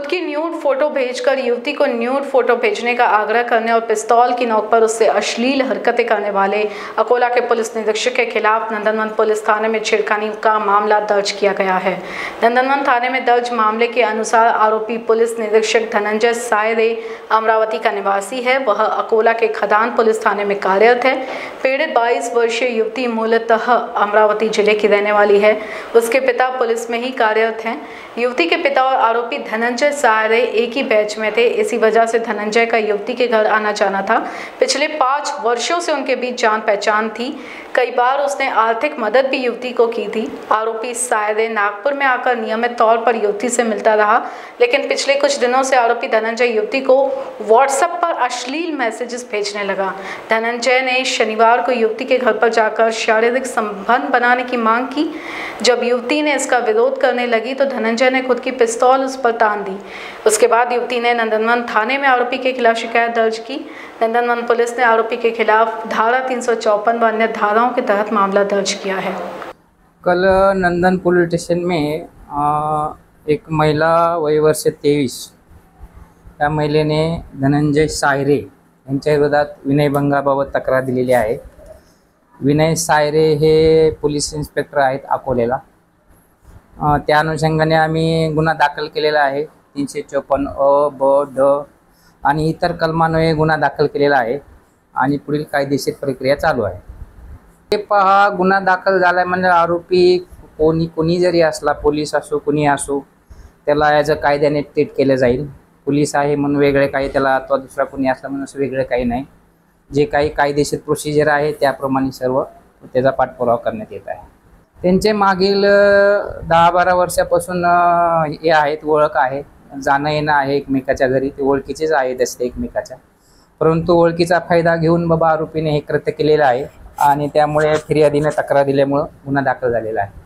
खुद की nude photo भेजकर युवती को न्यूड फोटो भेजने का आग्रह करने और पिस्तौल की नोक पर उससे अश्लील हरकतें करने वाले अकोला के पुलिस निरीक्षक के खिलाफ नंदनवन पुलिस थाने में छेड़खानी का मामला दर्ज किया गया है। नंदनवन थाने में दर्ज मामले के अनुसार आरोपी पुलिस निरीक्षक धनंजय सायरे अमरावती का निवासी है। वह अकोला के खदान पुलिस थाने में कार्यरत है। पीड़ित 22 वर्षीय युवती मूलतः अमरावती जिले की रहने वाली है। उसके पिता पुलिस में ही कार्यरत हैं। युवती के पिता और आरोपी धनंजय सायरे एक ही बैच में थे। इसी वजह से धनंजय का युवती के घर आना जाना था। पिछले 5 वर्षों से उनके बीच जान पहचान थी। कई बार उसने आर्थिक मदद भी युवती को की थी। आरोपी सायरे नागपुर में आकर नियमित तौर पर युवती से मिलता रहा, लेकिन पिछले कुछ दिनों से आरोपी धनंजय युवती को व्हाट्सएप पर अश्लील मैसेजेस भेजने लगा। धनंजय ने शनिवार को युवती के घर पर जाकर शारीरिक संबंध बनाने की मांग की। जब युवती ने इसका विरोध करने लगी तो धनंजय ने खुद की पिस्तौल उस पर तान दी। उसके बाद युवती ने नंदनवन थाने में आरोपी के खिलाफ शिकायत दर्ज की। नंदनवन पुलिस ने आरोपी के खिलाफ धारा 354 व अन्य धाराओं के तहत मामला दर्ज किया है। कल नंदन पुलिस स्टेशन में एक महिला वय वर्ष 23 त्या महिलेने धनंजय सायरे यांच्या विरोधात विनयभंगाबाबत तक्रार दिलेली आहे। विनय सायरे हे पोलीस इन्स्पेक्टर आहेत अकोल्याला। त्या अनुषंगाने आम्ही गुन्हा दाखल केलेला आहे। 354 अ ब ड आणि इतर कलमान्वये गुन्हा दाखल केलेला आहे आणि पुढील कायदेशीर प्रक्रिया चालू आहे। हे पहा, गुन्हा दाखल झाला म्हणजे आरोपी कोणी जरी असला, पोलीस असो कोणी असो, त्याला ॲज अ कायद्याने ट्रीट केलं जाईल। पोलीस आहे म्हणून वेगळे काही त्याला अथवा दुसरा कोणी असला म्हणून असं वेगळं काही नाही। जे काही कायदेशीर प्रोसिजर आहे त्याप्रमाणे सर्व त्याचा पाठपुरावा करण्यात येत आहे। त्यांचे मागील 10-12 वर्षापासून हे आहेत, ओळख आहे, जाणं येणं आहे एकमेकाच्या घरी। ते ओळखीचेच आहेत असते एकमेकाच्या, परंतु ओळखीचा फायदा घेऊन बाबा आरोपीने हे कृत्य केलेलं आहे आणि त्यामुळे फिर्यादीने तक्रार दिल्यामुळे गुन्हा दाखल झालेला आहे।